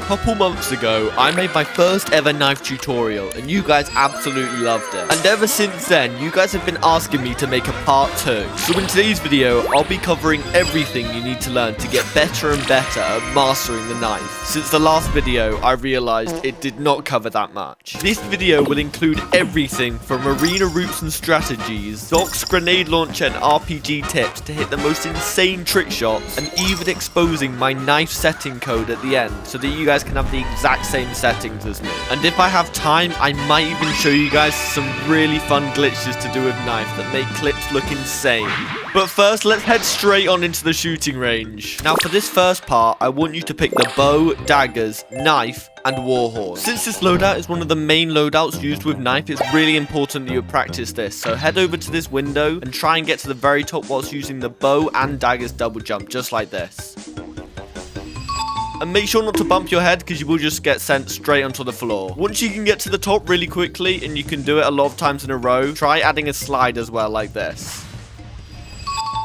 couple months ago, I made my first ever knife tutorial, and you guys absolutely loved it. And ever since then, you guys have been asking me to make a part 2. So in today's video, I'll be covering everything you need to learn to get better and better at mastering the knife. Since the last video, I realized it did not cover that much. This video will include everything from arena routes and strategies, Doc's grenade launcher and RPG tips to hit the most insane trick shots, and even exposing my knife setting code at the end so that you guys can have the exact same settings as me. And if I have time, I might even show you guys some really fun glitches to do with knife that make clips look insane. But first, let's head straight on into the shooting range. Now for this first part, I want you to pick the bow, daggers, knife, and warhorn. Since this loadout is one of the main loadouts used with knife, it's really important that you practice this. So head over to this window and try and get to the very top whilst using the bow and daggers double jump, just like this. And make sure not to bump your head because you will just get sent straight onto the floor. Once you can get to the top really quickly, and you can do it a lot of times in a row, try adding a slide as well, like this.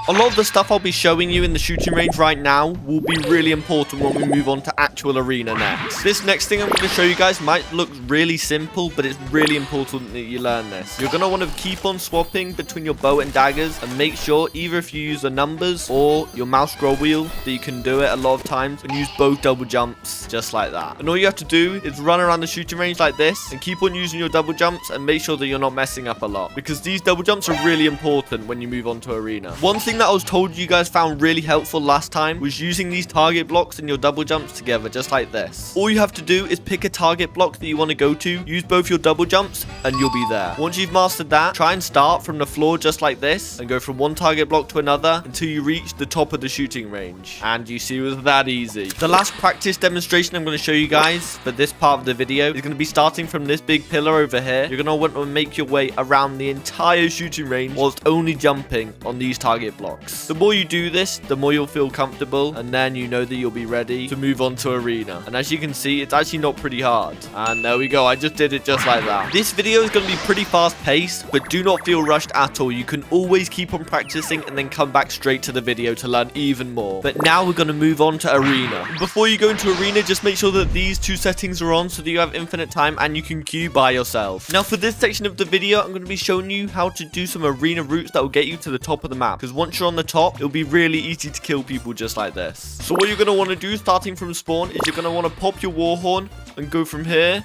A lot of the stuff I'll be showing you in the shooting range right now will be really important when we move on to actual arena next. This next thing I'm going to show you guys might look really simple, but it's really important that you learn this. You're going to want to keep on swapping between your bow and daggers, and make sure either if you use the numbers or your mouse scroll wheel that you can do it a lot of times and use both double jumps just like that. And all you have to do is run around the shooting range like this and keep on using your double jumps, and make sure that you're not messing up a lot, because these double jumps are really important when you move on to arena. One thing that I was told you guys found really helpful last time was using these target blocks and your double jumps together, just like this. All you have to do is pick a target block that you want to go to, use both your double jumps, and you'll be there. Once you've mastered that, try and start from the floor just like this and go from one target block to another until you reach the top of the shooting range. And you see, it was that easy. The last practice demonstration I'm going to show you guys for this part of the video is going to be starting from this big pillar over here. You're going to want to make your way around the entire shooting range whilst only jumping on these target blocks. The more you do this, the more you'll feel comfortable, and then you know that you'll be ready to move on to arena. And as you can see, it's actually not pretty hard. And there we go, I just did it just like that. This video is going to be pretty fast paced, but do not feel rushed at all. You can always keep on practicing and then come back straight to the video to learn even more. But now we're going to move on to arena. Before you go into arena, just make sure that these two settings are on so that you have infinite time and you can queue by yourself. Now for this section of the video, I'm going to be showing you how to do some arena routes that will get you to the top of the map, because once you're on the top, it'll be really easy to kill people just like this. So what you're going to want to do starting from spawn is you're going to want to pop your warhorn and go from here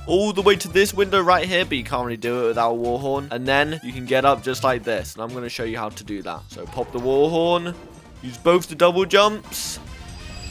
all the way to this window right here, but you can't really do it without a warhorn. And then you can get up just like this, and I'm going to show you how to do that. So pop the warhorn, use both the double jumps,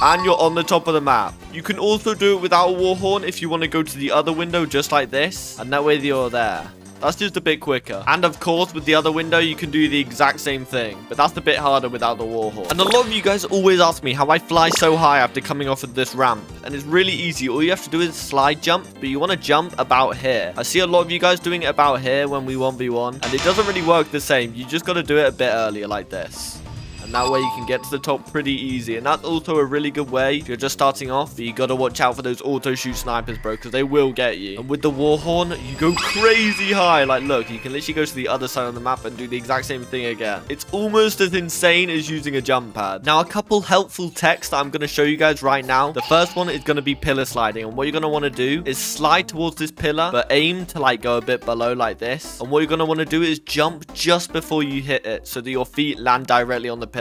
and you're on the top of the map. You can also do it without a warhorn if you want to go to the other window just like this, and that way you're there. That's just a bit quicker. And of course, with the other window, you can do the exact same thing, but that's a bit harder without the warhorn. And a lot of you guys always ask me how I fly so high after coming off of this ramp. And it's really easy. All you have to do is slide jump, but you want to jump about here. I see a lot of you guys doing it about here when we 1v1, and it doesn't really work the same. You just got to do it a bit earlier like this. And that way you can get to the top pretty easy. And that's also a really good way if you're just starting off, but you got to watch out for those auto shoot snipers, bro, because they will get you. And with the warhorn, you go crazy high. Like, look, you can literally go to the other side of the map and do the exact same thing again. It's almost as insane as using a jump pad. Now, a couple helpful techs that I'm going to show you guys right now. The first one is going to be pillar sliding. And what you're going to want to do is slide towards this pillar, but aim to like go a bit below like this. And what you're going to want to do is jump just before you hit it so that your feet land directly on the pillar.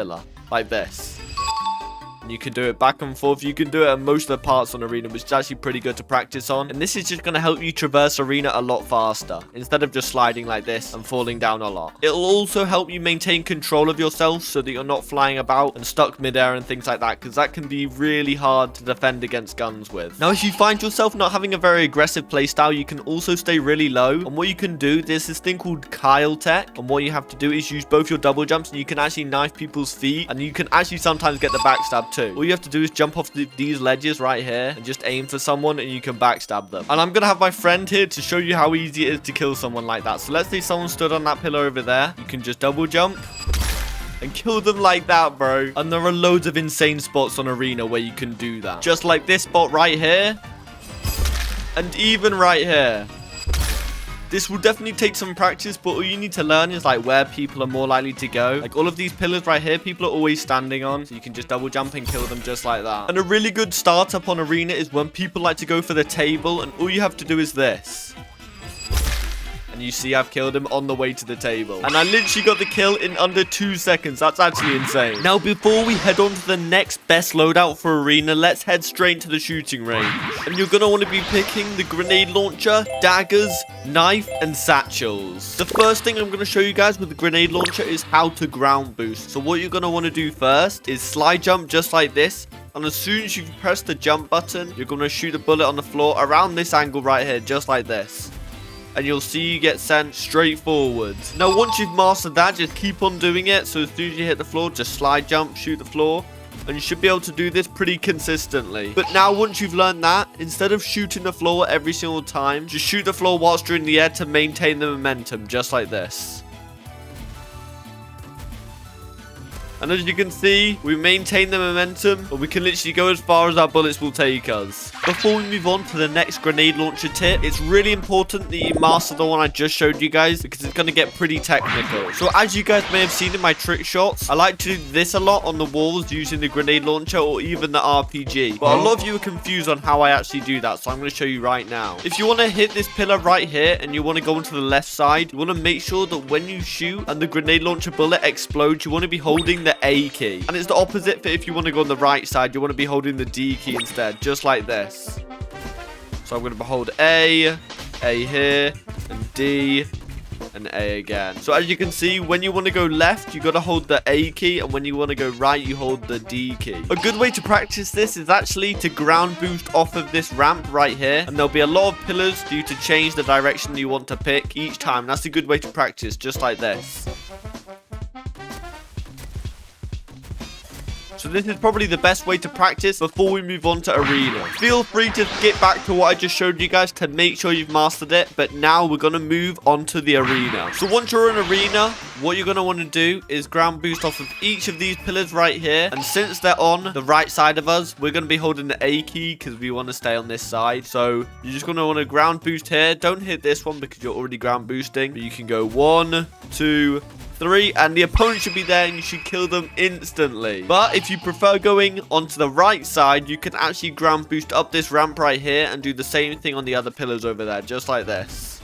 Like this. You can do it back and forth. You can do it at most of the parts on arena, which is actually pretty good to practice on. And this is just going to help you traverse arena a lot faster instead of just sliding like this and falling down a lot. It'll also help you maintain control of yourself so that you're not flying about and stuck midair and things like that, because that can be really hard to defend against guns with. Now, if you find yourself not having a very aggressive playstyle, you can also stay really low. And what you can do, there's this thing called Kyle tech, and what you have to do is use both your double jumps, and you can actually knife people's feet, and you can actually sometimes get the backstab too. All you have to do is jump off these ledges right here and just aim for someone, and you can backstab them. And I'm gonna have my friend here to show you how easy it is to kill someone like that. So let's say someone stood on that pillar over there. You can just double jump and kill them like that, bro. And there are loads of insane spots on arena where you can do that, just like this spot right here, and even right here. This will definitely take some practice, but all you need to learn is like where people are more likely to go. Like all of these pillars right here, people are always standing on, so you can just double jump and kill them just like that. And a really good startup on arena is when people like to go for the table, and all you have to do is this. And you see I've killed him on the way to the table. And I literally got the kill in under 2 seconds. That's actually insane. Now, before we head on to the next best loadout for arena, let's head straight to the shooting range. And you're going to want to be picking the grenade launcher, daggers, knife, and satchels. The first thing I'm going to show you guys with the grenade launcher is how to ground boost. So what you're going to want to do first is slide jump just like this. And as soon as you press the jump button, you're going to shoot a bullet on the floor around this angle right here, just like this. And you'll see you get sent straight forward. Now, once you've mastered that, just keep on doing it. So as soon as you hit the floor, just slide jump, shoot the floor. And you should be able to do this pretty consistently. But now, once you've learned that, instead of shooting the floor every single time, just shoot the floor whilst you're in the air to maintain the momentum, just like this. And as you can see, we maintain the momentum, but we can literally go as far as our bullets will take us. Before we move on to the next grenade launcher tip, it's really important that you master the one I just showed you guys, because it's going to get pretty technical. So as you guys may have seen in my trick shots, I like to do this a lot on the walls using the grenade launcher or even the RPG. But a lot of you are confused on how I actually do that, so I'm going to show you right now. If you want to hit this pillar right here and you want to go into the left side, you want to make sure that when you shoot and the grenade launcher bullet explodes, you want to be holding the A key. And it's the opposite for if you want to go on the right side, you want to be holding the D key instead, just like this. So I'm going to hold A here, and D, and A again. So as you can see, when you want to go left, you got to hold the A key, and when you want to go right, you hold the D key. A good way to practice this is actually to ground boost off of this ramp right here, and there'll be a lot of pillars for you to change the direction you want to pick each time. That's a good way to practice, just like this. So this is probably the best way to practice before we move on to arena. Feel free to skip back to what I just showed you guys to make sure you've mastered it. But now we're going to move on to the arena. So once you're in arena, what you're going to want to do is ground boost off of each of these pillars right here. And since they're on the right side of us, we're going to be holding the A key because we want to stay on this side. So you're just going to want to ground boost here. Don't hit this one because you're already ground boosting. But you can go 1, 2, 3, and the opponent should be there and you should kill them instantly. But if you prefer going onto the right side, you can actually ground boost up this ramp right here and do the same thing on the other pillars over there, just like this.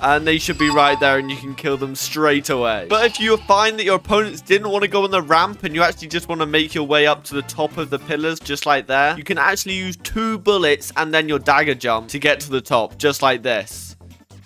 And they should be right there and you can kill them straight away. But if you find that your opponents didn't want to go on the ramp and you actually just want to make your way up to the top of the pillars, just like there, you can actually use 2 bullets and then your dagger jump to get to the top, just like this.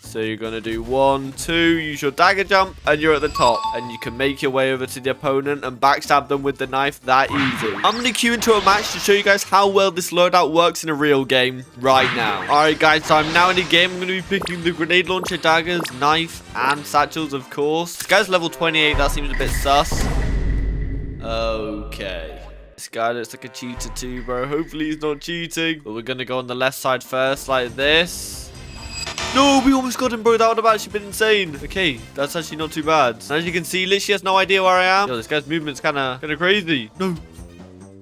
So you're going to do 1, 2, use your dagger jump, and you're at the top. And you can make your way over to the opponent and backstab them with the knife that easy. I'm going to queue into a match to show you guys how well this loadout works in a real game right now. Alright guys, so I'm now in a game. I'm going to be picking the grenade launcher, daggers, knife, and satchels, of course. This guy's level 28. That seems a bit sus. Okay. This guy looks like a cheater too, bro. Hopefully he's not cheating. But we're going to go on the left side first, like this. No, we almost got him, bro. That would have actually been insane. Okay, that's actually not too bad. And as you can see, literally has no idea where I am. Yo, this guy's movement's kind of crazy. No.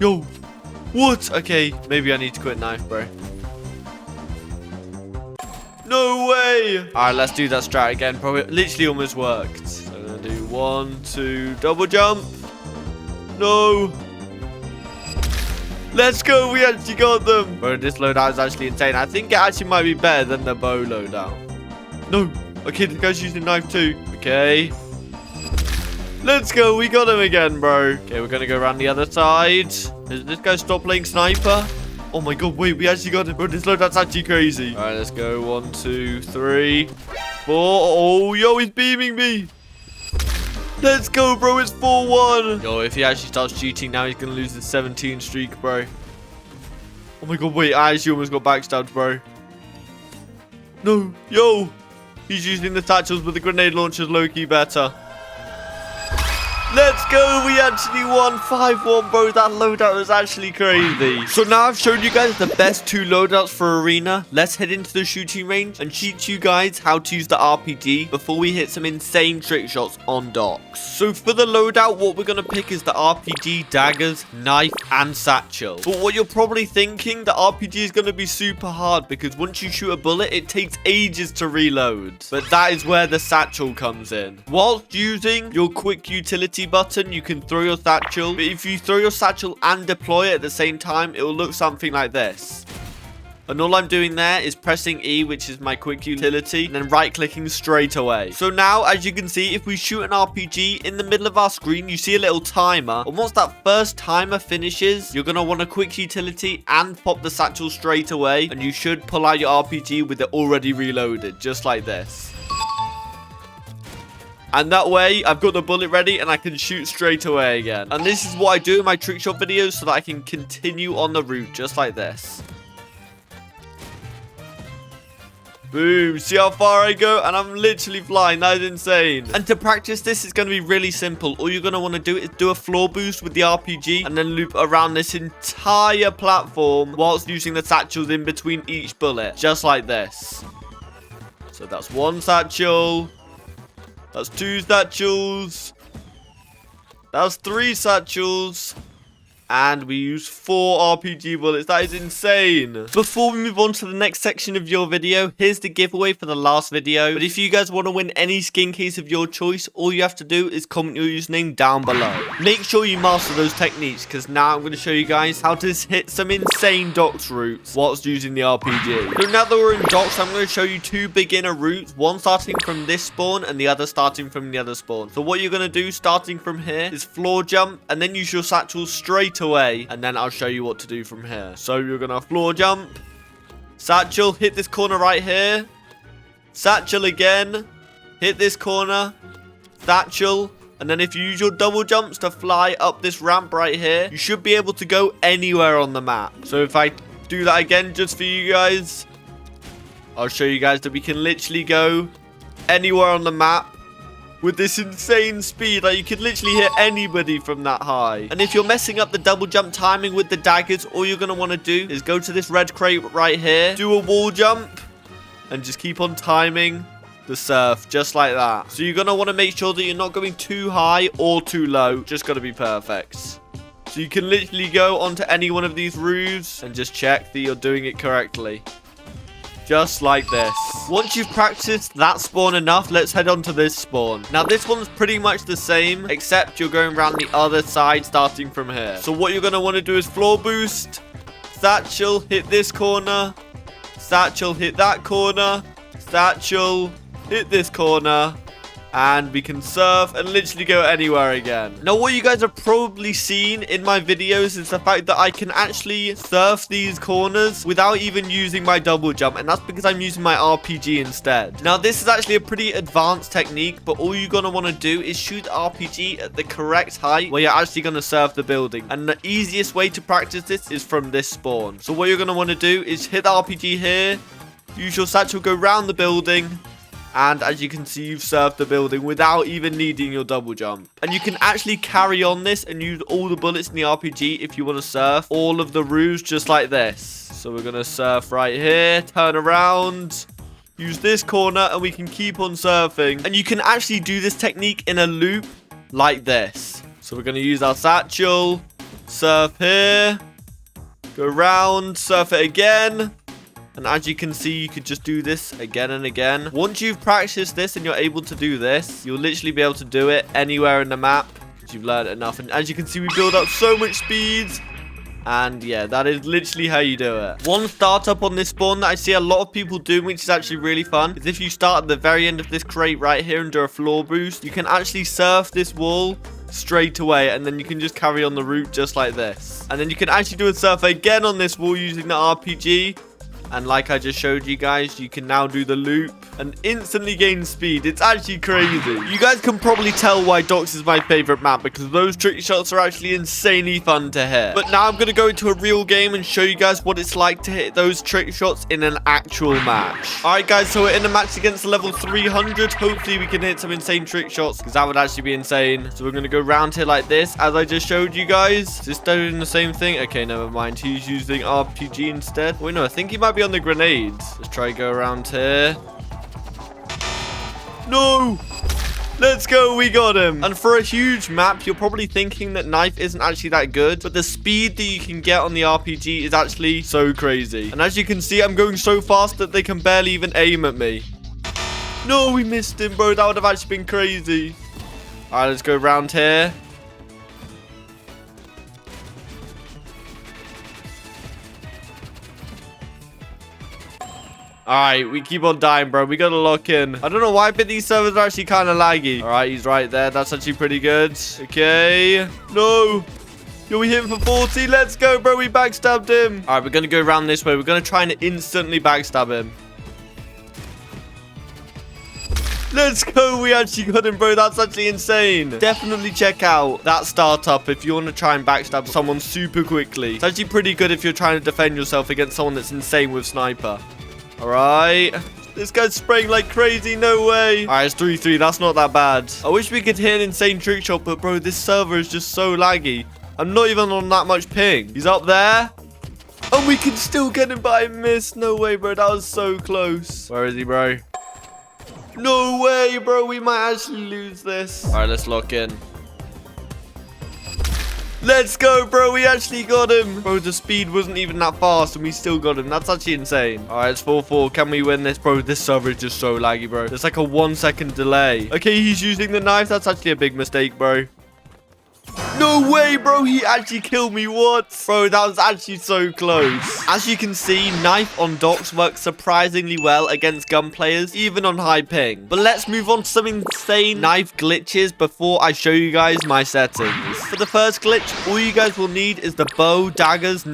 Yo. What? Okay, maybe I need to quit knife, bro. No way. All right, let's do that strat again, bro. It literally almost worked. So I'm going to do 1, 2, double jump. No. Let's go, we actually got them. Bro, this loadout is actually insane. I think it actually might be better than the bow loadout. No. Okay, the guy's using knife too. Okay. Let's go, we got him again, bro. Okay, we're going to go around the other side. Has this guy stopped playing sniper? Oh my god, wait, we actually got him. Bro, this loadout's actually crazy. All right, let's go. 1, 2, 3, 4. Oh, yo, he's beaming me. Let's go, bro. It's 4-1. Yo, if he actually starts cheating now, he's going to lose the 17 streak, bro. Oh, my God. Wait, I actually almost got backstabbed, bro. No. Yo. He's using the satchels, but the grenade launcher's low-key better. Let's go. We actually won 5-1, bro. That loadout was actually crazy. So now I've shown you guys the best 2 loadouts for arena. Let's head into the shooting range and teach you guys how to use the RPG before we hit some insane trick shots on docks. So for the loadout, what we're going to pick is the RPG, daggers, knife, and satchel. But what you're probably thinking, the RPG is going to be super hard because once you shoot a bullet, it takes ages to reload. But that is where the satchel comes in. Whilst using your quick utility button, you can throw your satchel, but if you throw your satchel and deploy it at the same time, it will look something like this. And all I'm doing there is pressing E, which is my quick utility, and then right-clicking straight away. So now, as you can see, if we shoot an RPG, in the middle of our screen, you see a little timer. And once that first timer finishes, you're going to want a quick utility and pop the satchel straight away. And you should pull out your RPG with it already reloaded, just like this. And that way, I've got the bullet ready and I can shoot straight away again. And this is what I do in my trick shot videos so that I can continue on the route just like this. Boom. See how far I go? And I'm literally flying. That is insane. And to practice this, it's going to be really simple. All you're going to want to do is do a floor boost with the RPG and then loop around this entire platform whilst using the satchels in between each bullet. Just like this. So that's 1 satchel. That's 2 satchels. That's 3 satchels. And we use 4 RPG bullets. That is insane. Before we move on to the next section of your video, here's the giveaway for the last video. But if you guys want to win any skin case of your choice, all you have to do is comment your username down below. Make sure you master those techniques, because now I'm going to show you guys how to hit some insane docks routes whilst using the RPG. So now that we're in docks, I'm going to show you 2 beginner routes. One starting from this spawn and the other starting from the other spawn. So what you're going to do starting from here is floor jump and then use your satchel straight away, and then I'll show you what to do from here. So you're gonna floor jump, satchel, hit this corner right here, satchel again, hit this corner, satchel, and then if you use your double jumps to fly up this ramp right here, you should be able to go anywhere on the map. So if I do that again just for you guys, I'll show you guys that we can literally go anywhere on the map with this insane speed. Like, you can literally hit anybody from that high. And if you're messing up the double jump timing with the daggers, all you're going to want to do is go to this red crate right here, do a wall jump, and just keep on timing the surf just like that. So you're going to want to make sure that you're not going too high or too low. Just got to be perfect. So you can literally go onto any one of these roofs and just check that you're doing it correctly. Just like this. Once you've practiced that spawn enough, let's head on to this spawn. Now, this one's pretty much the same, except you're going around the other side starting from here. So what you're going to want to do is floor boost, satchel, hit this corner, satchel, hit that corner, satchel, hit this corner, and we can surf and literally go anywhere again. Now, what you guys have probably seen in my videos is the fact that I can actually surf these corners without even using my double jump, and that's because I'm using my RPG instead. Now, this is actually a pretty advanced technique, but all you're going to want to do is shoot the RPG at the correct height where you're actually going to surf the building. And the easiest way to practice this is from this spawn. So what you're going to want to do is hit the RPG here, use your satchel, go around the building, and as you can see, you've surfed the building without even needing your double jump. And you can actually carry on this and use all the bullets in the RPG if you want to surf all of the roofs just like this. So we're going to surf right here, turn around, use this corner, and we can keep on surfing. And you can actually do this technique in a loop like this. So we're going to use our satchel, surf here, go around, surf it again. And as you can see, you could just do this again and again. Once you've practiced this and you're able to do this, you'll literally be able to do it anywhere in the map because you've learned enough. And as you can see, we build up so much speed. And yeah, that is literally how you do it. One startup on this spawn that I see a lot of people doing, which is actually really fun, is if you start at the very end of this crate right here and do a floor boost, you can actually surf this wall straight away, and then you can just carry on the route just like this. And then you can actually do a surf again on this wall using the RPG. And like I just showed you guys, you can now do the loop and instantly gain speed. It's actually crazy. You guys can probably tell why Docks is my favorite map, because those trick shots are actually insanely fun to hit. But now I'm going to go into a real game and show you guys what it's like to hit those trick shots in an actual match. Alright guys, so we're in a match against level 300. Hopefully we can hit some insane trick shots, because that would actually be insane. So we're going to go round here like this, as I just showed you guys. Is this doing the same thing? Okay, never mind. He's using RPG instead. Wait, no, I think he might be on the grenades. Let's try to go around here. No! Let's go, we got him. And for a huge map, you're probably thinking that knife isn't actually that good, but the speed that you can get on the RPG is actually so crazy. And as you can see, I'm going so fast that they can barely even aim at me. No, we missed him, bro. That would have actually been crazy. All right, let's go around here. Alright, we keep on dying, bro. We gotta lock in. I don't know why, but these servers are actually kind of laggy. Alright, he's right there. That's actually pretty good. Okay. No. Yo, we hit him for 40. Let's go, bro. We backstabbed him. Alright, we're gonna go around this way. We're gonna try and instantly backstab him. Let's go. We actually got him, bro. That's actually insane. Definitely check out that startup if you want to try and backstab someone super quickly. It's actually pretty good if you're trying to defend yourself against someone that's insane with sniper. Alright. This guy's spraying like crazy. No way. Alright, it's 3-3. That's not that bad. I wish we could hit an insane trick shot, but bro, this server is just so laggy. I'm not even on that much ping. He's up there. And we can still get him, but I missed. No way, bro. That was so close. Where is he, bro? No way, bro. We might actually lose this. Alright, let's lock in. Let's go, bro. We actually got him. Bro, the speed wasn't even that fast, and we still got him. That's actually insane. All right, it's 4-4. Can we win this, bro? This server is just so laggy, bro. There's like a 1-second delay. Okay, he's using the knife. That's actually a big mistake, bro. No way, bro. He actually killed me. What? Bro, that was actually so close. As you can see, knife on docks works surprisingly well against gun players, even on high ping. But let's move on to some insane knife glitches before I show you guys my settings. For the first glitch, all you guys will need is the bow, daggers,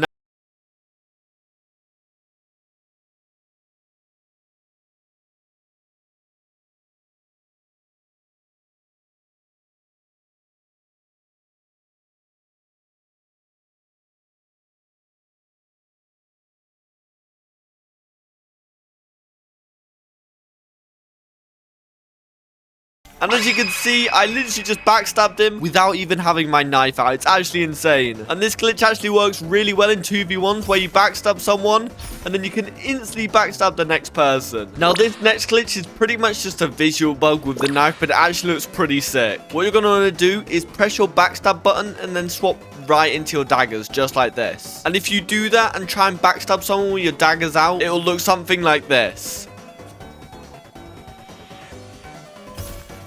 and as you can see, I literally just backstabbed him without even having my knife out. It's actually insane. And this glitch actually works really well in 2v1s where you backstab someone and then you can instantly backstab the next person. Now, this next glitch is pretty much just a visual bug with the knife, but it actually looks pretty sick. What you're going to want to do is press your backstab button and then swap right into your daggers, just like this. And if you do that and try and backstab someone with your daggers out, it will look something like this.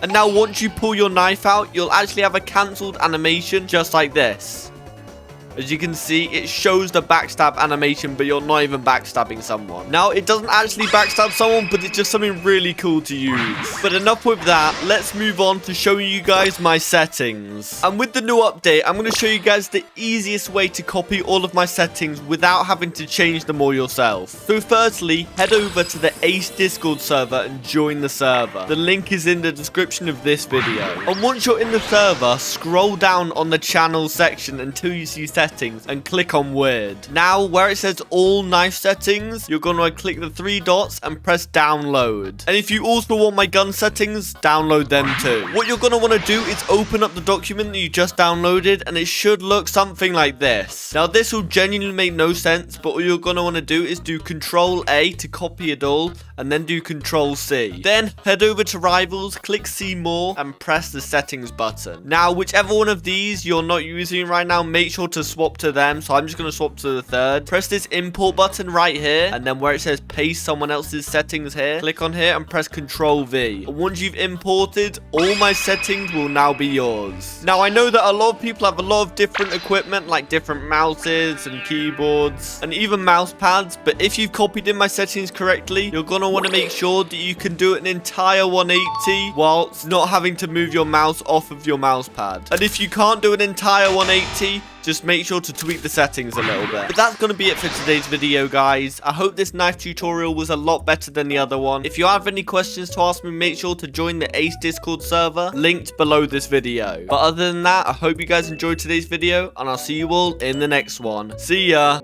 And now once you pull your knife out, you'll actually have a cancelled animation just like this. As you can see, it shows the backstab animation, but you're not even backstabbing someone. Now, it doesn't actually backstab someone, but it's just something really cool to use. But enough with that, let's move on to showing you guys my settings. And with the new update, I'm going to show you guys the easiest way to copy all of my settings without having to change them all yourself. So firstly, head over to the Ace Discord server and join the server. The link is in the description of this video. And once you're in the server, scroll down on the channel section until you see settings and click on weird. Now, where it says all knife settings, you're going to click the 3 dots and press download. And if you also want my gun settings, download them too. What you're going to want to do is open up the document that you just downloaded, and it should look something like this. Now, this will genuinely make no sense, but what you're going to want to do is do Control A to copy it all, and then do Control C. Then head over to Rivals, click See More, and press the settings button. Now, whichever one of these you're not using right now, make sure to swap to them. So I'm just going to swap to the third. Press this import button right here, and then where it says paste someone else's settings here, click on here and press Control V. And once you've imported, all my settings will now be yours. Now, I know that a lot of people have a lot of different equipment, like different mouses and keyboards and even mouse pads, but if you've copied in my settings correctly, you're going to want to make sure that you can do an entire 180 whilst not having to move your mouse off of your mouse pad. And if you can't do an entire 180, Just make sure to tweak the settings a little bit. But that's going to be it for today's video, guys. I hope this knife tutorial was a lot better than the other one. If you have any questions to ask me, make sure to join the Ace Discord server, linked below this video. But other than that, I hope you guys enjoyed today's video, and I'll see you all in the next one. See ya!